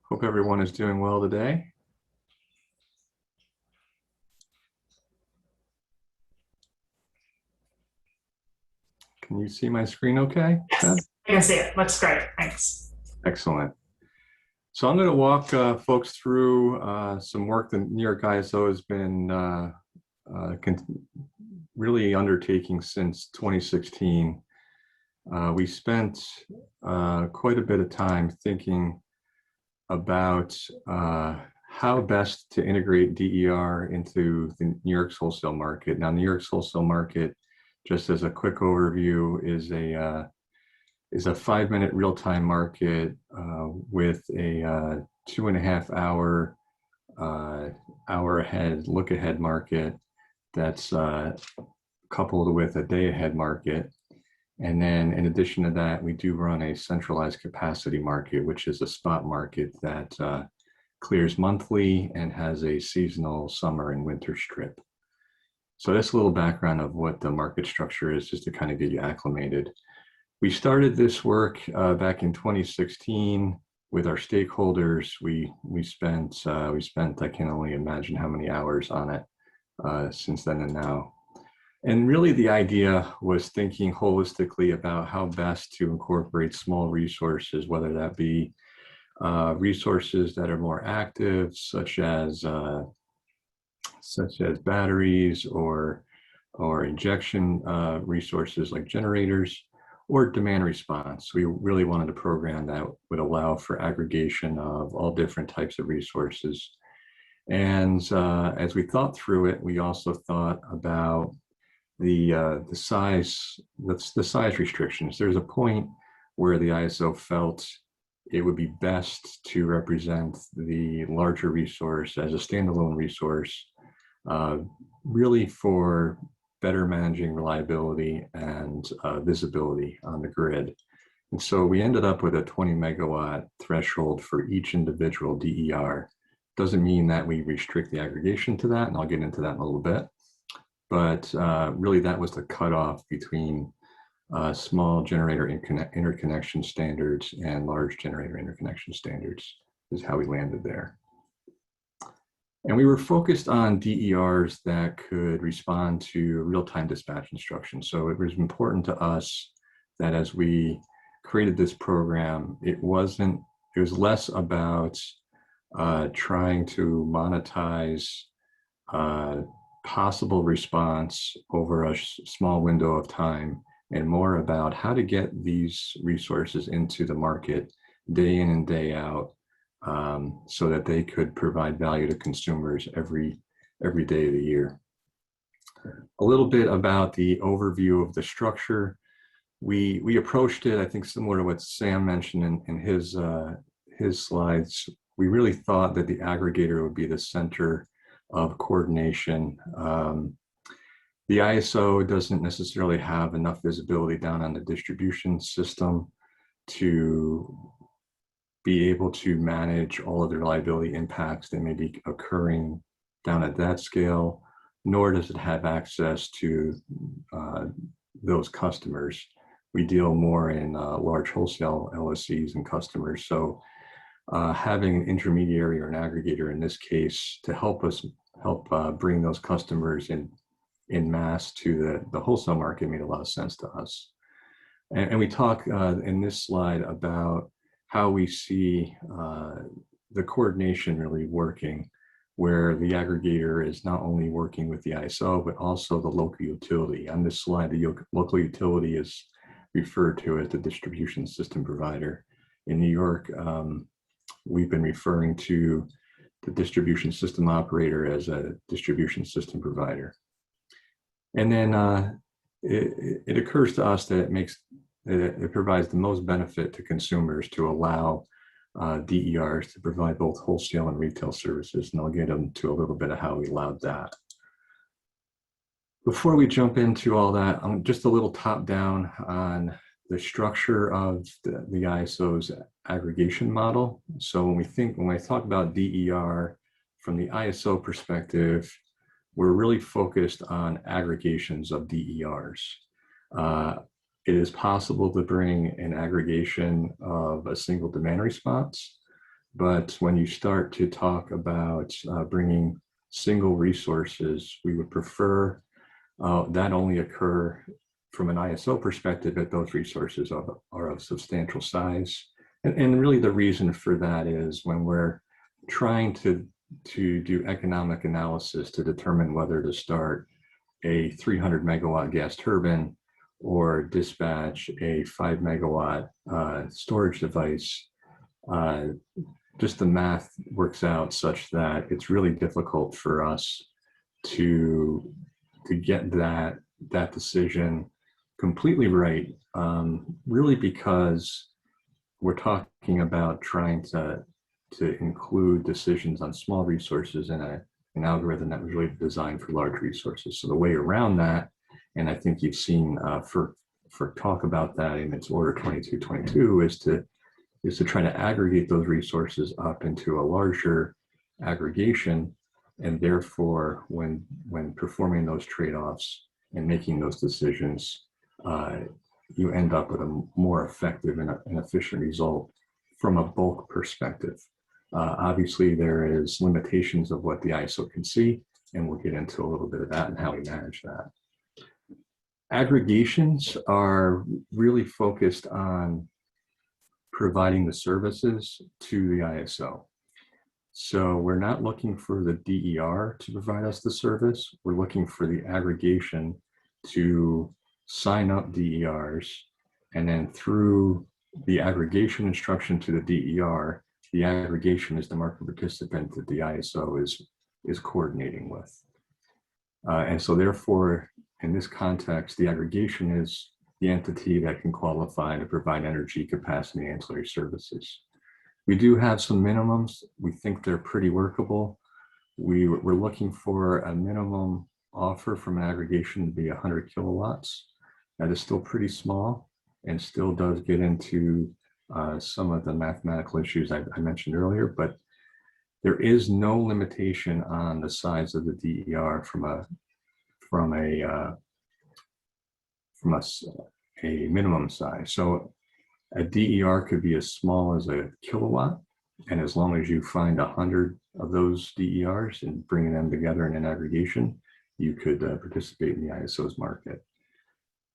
Hope everyone is doing well today. Can you see my screen okay? Yes, I can see it. Looks great. Thanks. Excellent. So I'm going to walk folks through some work that New York ISO has been really undertaking since 2016. We spent quite a bit of time thinking about how best to integrate DER into the New York's wholesale market. Now, New York's wholesale market, just as a quick overview, is a 5-minute real-time market with a 2.5 hour ahead look-ahead market that's coupled with a day-ahead market. And then in addition to that, we do run a centralized capacity market, which is a spot market that clears monthly and has a seasonal summer and winter strip. So that's a little background of what the market structure is, just to kind of get you acclimated. We started this work back in 2016 with our stakeholders. We spent I can only imagine how many hours on it since then and now. And really the idea was thinking holistically about how best to incorporate small resources, whether that be resources that are more active, such as batteries or injection resources like generators, or demand response. We really wanted a program that would allow for aggregation of all different types of resources. And as we thought through it, we also thought about the size restrictions. There's a point where the ISO felt it would be best to represent the larger resource as a standalone resource, really for better managing reliability and visibility on the grid. And so we ended up with a 20 megawatt threshold for each individual DER. Doesn't mean that we restrict the aggregation to that, and I'll get into that in a little bit. But really that was the cutoff between small generator interconnection standards and large generator interconnection standards is how we landed there. And we were focused on DERs that could respond to real-time dispatch instructions. So it was important to us that as we created this program, it was less about trying to monetize possible response over a small window of time, and more about how to get these resources into the market day in and day out, so that they could provide value to consumers every day of the year. A little bit about the overview of the structure. We approached it, I think, similar to what Sam mentioned in his slides. We really thought that the aggregator would be the center of coordination. The ISO doesn't necessarily have enough visibility down on the distribution system to be able to manage all of the reliability impacts that may be occurring down at that scale, nor does it have access to those customers. We deal more in large wholesale LSCs and customers. So having an intermediary or an aggregator in this case to help bring those customers in mass to the wholesale market made a lot of sense to us. And we talk in this slide about how we see the coordination really working, where the aggregator is not only working with the ISO, but also the local utility. On this slide, the local utility is referred to as the distribution system provider. In New York, we've been referring to the distribution system operator as a distribution system provider. And then it occurs to us that it provides the most benefit to consumers to allow DERs to provide both wholesale and retail services, and I'll get into a little bit of how we allowed that. Before we jump into all that, just a little top down on the structure of the ISO's aggregation model. So when I talk about DER from the ISO perspective, we're really focused on aggregations of DERs. It is possible to bring an aggregation of a single demand response, But when you start to talk about bringing single resources, we would prefer that only occur from an ISO perspective if those resources are of substantial size. And really the reason for that is when we're trying to do economic analysis to determine whether to start a 300 megawatt gas turbine or dispatch a 5 megawatt storage device, just the math works out such that it's really difficult for us to get that decision completely right, really because we're talking about trying to include decisions on small resources in an algorithm that was really designed for large resources. So the way around that, and I think you've seen for talk about that in its order 2222, is to try to aggregate those resources up into a larger aggregation, and therefore when performing those trade-offs and making those decisions, you end up with a more effective and efficient result from a bulk perspective. Obviously, there is limitations of what the ISO can see, and we'll get into a little bit of that and how we manage that. Aggregations are really focused on providing the services to the ISO. So we're not looking for the DER to provide us the service. We're looking for the aggregation to sign up DERs, and then through the aggregation instruction to the DER, the aggregation is the market participant that the ISO is coordinating with. And so therefore, in this context, the aggregation is the entity that can qualify to provide energy capacity ancillary services. We do have some minimums. We think they're pretty workable. We're looking for a minimum offer from an aggregation to be 100 kilowatts. That is still pretty small and still does get into some of the mathematical issues I mentioned earlier, but there is no limitation on the size of the DER from a minimum size. So a DER could be as small as a kilowatt, and as long as you find 100 of those DERs and bringing them together in an aggregation, you could participate in the ISO's market.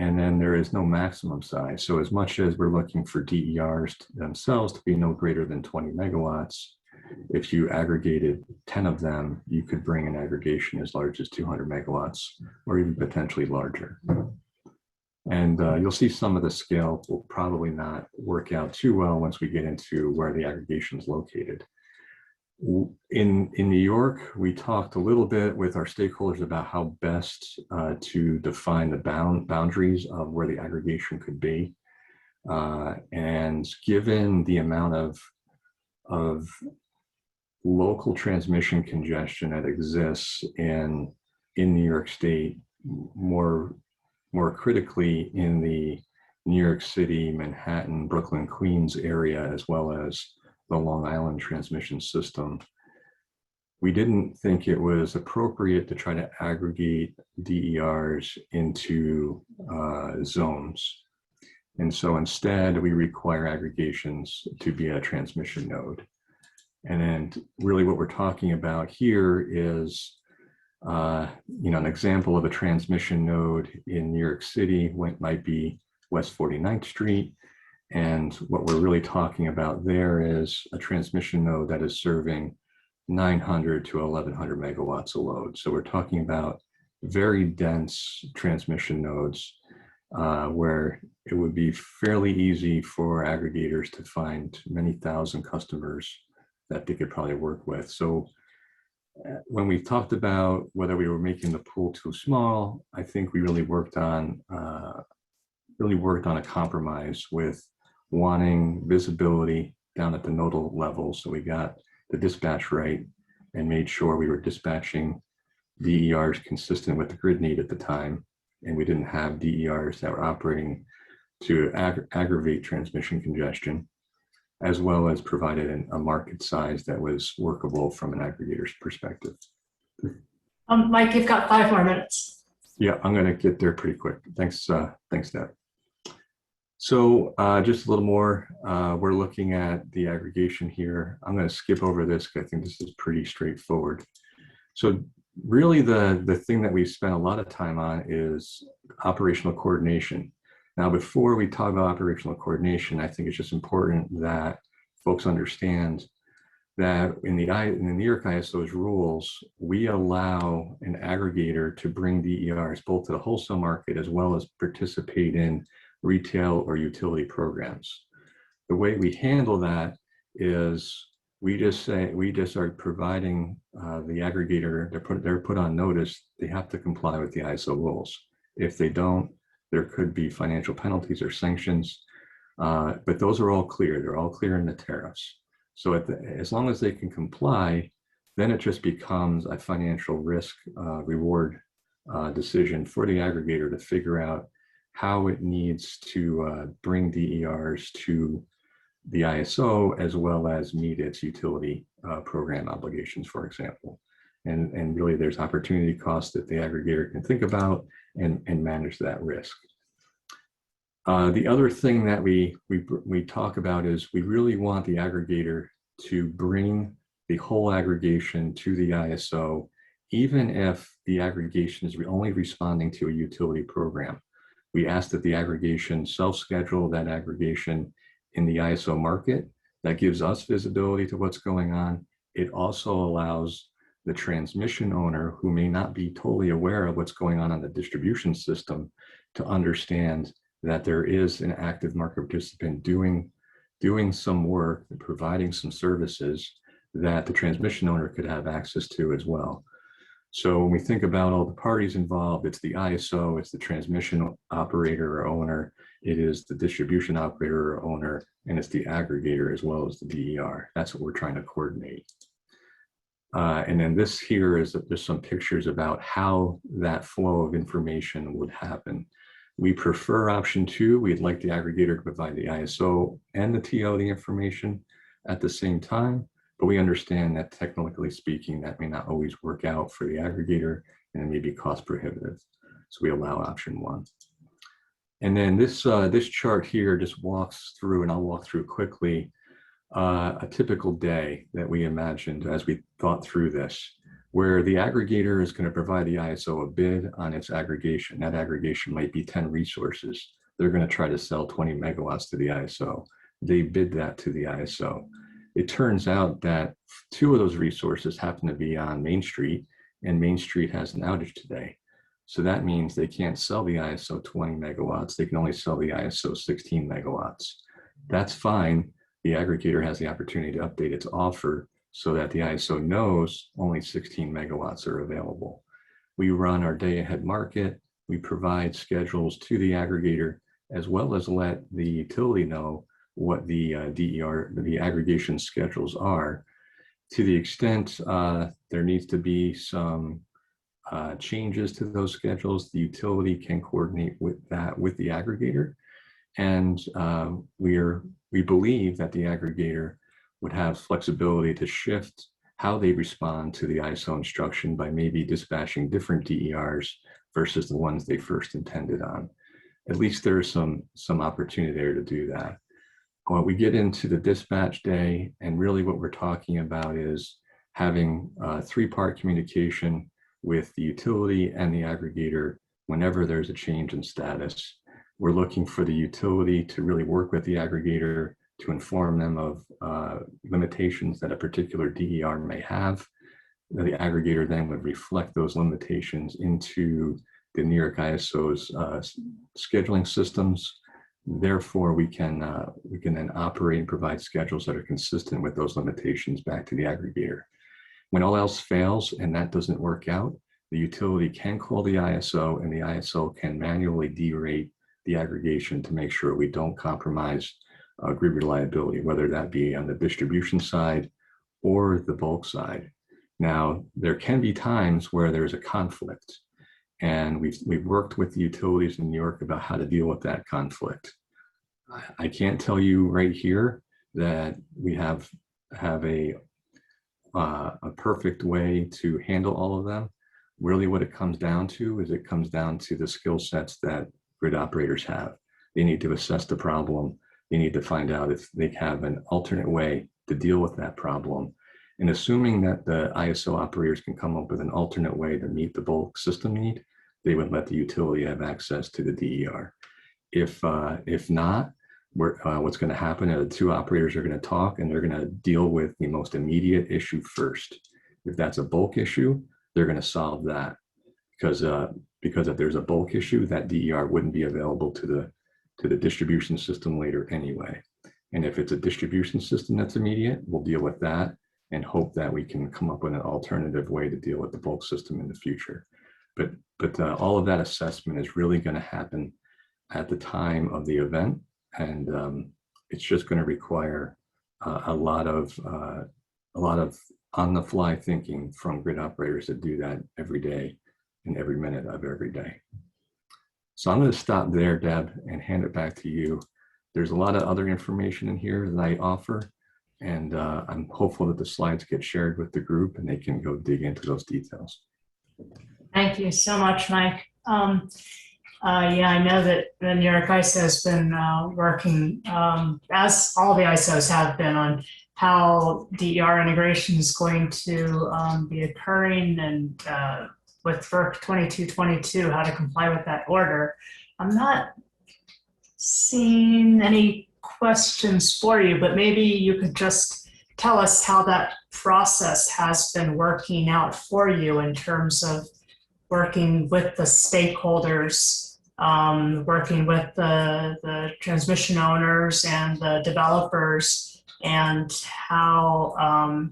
And then there is no maximum size. So as much as we're looking for DERs themselves to be no greater than 20 megawatts, if you aggregated 10 of them, you could bring an aggregation as large as 200 megawatts or even potentially larger. And you'll see some of the scale will probably not work out too well once we get into where the aggregation is located. In New York, we talked a little bit with our stakeholders about how best to define the boundaries of where the aggregation could be. And given the amount of local transmission congestion that exists in New York State, more critically in the New York City, Manhattan, Brooklyn, Queens area, as well as the Long Island transmission system, we didn't think it was appropriate to try to aggregate DERs into zones. And so instead, we require aggregations to be a transmission node. And then really what we're talking about here is an example of a transmission node in New York City might be West 49th Street. And what we're really talking about there is a transmission node that is serving 900 to 1100 megawatts of load. So we're talking about very dense transmission nodes where it would be fairly easy for aggregators to find many thousand customers that they could probably work with. So when we talked about whether we were making the pool too small, I think we really worked on a compromise with wanting visibility down at the nodal level. So we got the dispatch right and made sure we were dispatching DERs consistent with the grid need at the time. And we didn't have DERs that were operating to aggravate transmission congestion, as well as provided a market size that was workable from an aggregator's perspective. Mike, you've got 5 more minutes. Yeah, I'm going to get there pretty quick. Thanks, Deb. So just a little more, we're looking at the aggregation here. I'm going to skip over this because I think this is pretty straightforward. So really the thing that we spent a lot of time on is operational coordination. Now, before we talk about operational coordination, I think it's just important that folks understand that in the New York ISO's rules, we allow an aggregator to bring DERs both to the wholesale market as well as participate in retail or utility programs. The way we handle that is we just are providing the aggregator, they're put on notice, they have to comply with the ISO rules. If they don't, there could be financial penalties or sanctions, but those are all clear. They're all clear in the tariffs. So as long as they can comply, then it just becomes a financial risk reward decision for the aggregator to figure out how it needs to bring DERs to the ISO as well as meet its utility program obligations, for example. And really there's opportunity costs that the aggregator can think about and manage that risk. The other thing that we talk about is we really want the aggregator to bring the whole aggregation to the ISO, even if the aggregation is only responding to a utility program. We ask that the aggregation self-schedule that aggregation in the ISO market. That gives us visibility to what's going on. It also allows the transmission owner, who may not be totally aware of what's going on the distribution system, to understand that there is an active market participant doing some work and providing some services that the transmission owner could have access to as well. So when we think about all the parties involved, it's the ISO, it's the transmission operator or owner, it is the distribution operator or owner, and it's the aggregator as well as the DER. That's what we're trying to coordinate. And then this here is there's some pictures about how that flow of information would happen. We prefer option 2. We'd like the aggregator to provide the ISO and the TO the information at the same time, but we understand that technically speaking, that may not always work out for the aggregator and it may be cost prohibitive. So we allow option 1. And then this chart here just walks through, and I'll walk through quickly, a typical day that we imagined as we thought through this, where the aggregator is going to provide the ISO a bid on its aggregation. That aggregation might be 10 resources. They're going to try to sell 20 megawatts to the ISO. They bid that to the ISO. It turns out that 2 of those resources happen to be on Main Street, and Main Street has an outage today. So that means they can't sell the ISO 20 megawatts. They can only sell the ISO 16 megawatts. That's fine. The aggregator has the opportunity to update its offer so that the ISO knows only 16 megawatts are available. We run our day ahead market. We provide schedules to the aggregator, as well as let the utility know what the the aggregation schedules are. To the extent there needs to be some changes to those schedules, the utility can coordinate with that with the aggregator. And we believe that the aggregator would have flexibility to shift how they respond to the ISO instruction by maybe dispatching different DERs versus the ones they first intended on. At least there's some opportunity there to do that. When we get into the dispatch day, and really what we're talking about is having 3-part communication with the utility and the aggregator whenever there's a change in status. We're looking for the utility to really work with the aggregator to inform them of limitations that a particular DER may have. The aggregator then would reflect those limitations into the New York ISO's scheduling systems. Therefore, we can then operate and provide schedules that are consistent with those limitations back to the aggregator. When all else fails and that doesn't work out, the utility can call the ISO, and the ISO can manually derate the aggregation to make sure we don't compromise grid reliability, whether that be on the distribution side or the bulk side. Now, there can be times where there's a conflict, and we've worked with the utilities in New York about how to deal with that conflict. I can't tell you right here that we have a perfect way to handle all of them. Really what it comes down to is it comes down to the skill sets that grid operators have. They need to assess the problem. They need to find out if they have an alternate way to deal with that problem. And assuming that the ISO operators can come up with an alternate way to meet the bulk system need, they would let the utility have access to the DER. If not, what's going to happen is the two operators are going to talk and they're going to deal with the most immediate issue first. If that's a bulk issue, they're going to solve that because if there's a bulk issue, that DER wouldn't be available to the distribution system later anyway. And if it's a distribution system that's immediate, we'll deal with that and hope that we can come up with an alternative way to deal with the bulk system in the future. But all of that assessment is really going to happen at the time of the event, and it's just going to require a lot of on-the-fly thinking from grid operators that do that every day and every minute of every day. So I'm going to stop there, Deb, and hand it back to you. There's a lot of other information in here that I offer, and I'm hopeful that the slides get shared with the group and they can go dig into those details. Thank you so much, Mike. Yeah, I know that the New York ISO has been working, as all the ISOs have been, on how DER integration is going to be occurring, and with FERC 2222, how to comply with that order. I'm not seeing any questions for you, but maybe you could just tell us how that process has been working out for you in terms of working with the stakeholders, working with the transmission owners and the developers, and how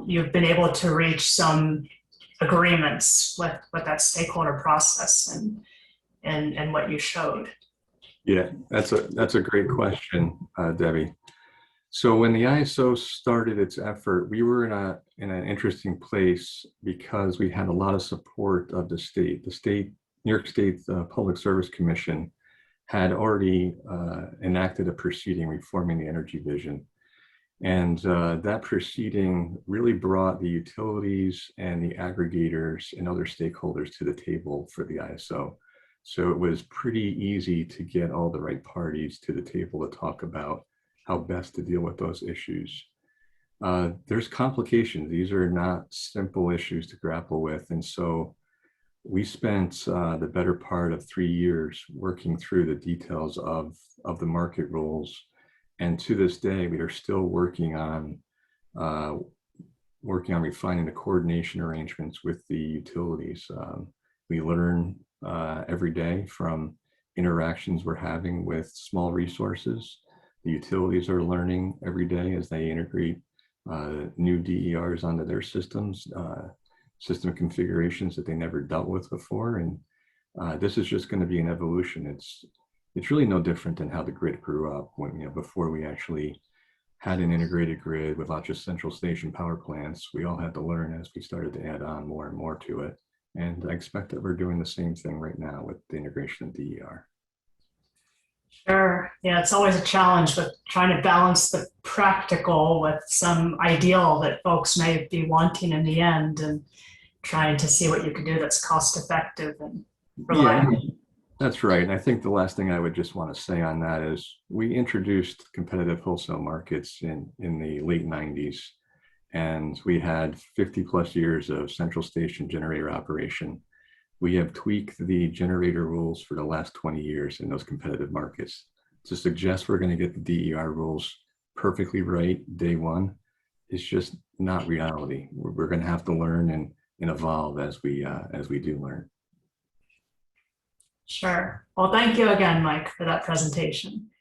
you've been able to reach some agreements with that stakeholder process and what you showed. Yeah, that's a great question, Debbie. So when the ISO started its effort, we were in an interesting place because we had a lot of support of the state. New York State Public Service Commission had already enacted a proceeding reforming the energy vision. And that proceeding really brought the utilities and the aggregators and other stakeholders to the table for the ISO. So it was pretty easy to get all the right parties to the table to talk about how best to deal with those issues. There's complications. These are not simple issues to grapple with. And so we spent the better part of 3 years working through the details of the market rules. And to this day, we are still working on refining the coordination arrangements with the utilities. We learn every day from interactions we're having with small resources. The utilities are learning every day as they integrate new DERs onto their systems, system configurations that they never dealt with before. And this is just going to be an evolution. It's really no different than how the grid grew up when, before we actually had an integrated grid with lots of central station power plants. We all had to learn as we started to add on more and more to it. And I expect that we're doing the same thing right now with the integration of DER. Sure. Yeah, it's always a challenge with trying to balance the practical with some ideal that folks may be wanting in the end, and trying to see what you can do that's cost effective and reliable. Yeah, that's right. And I think the last thing I would just want to say on that is we introduced competitive wholesale markets in the late 90s. And we had 50 plus years of central station generator operation. We have tweaked the generator rules for the last 20 years in those competitive markets. To suggest we're going to get the DER rules perfectly right day one is just not reality. We're going to have to learn and evolve as we do learn. Sure. Well, thank you again, Mike, for that presentation.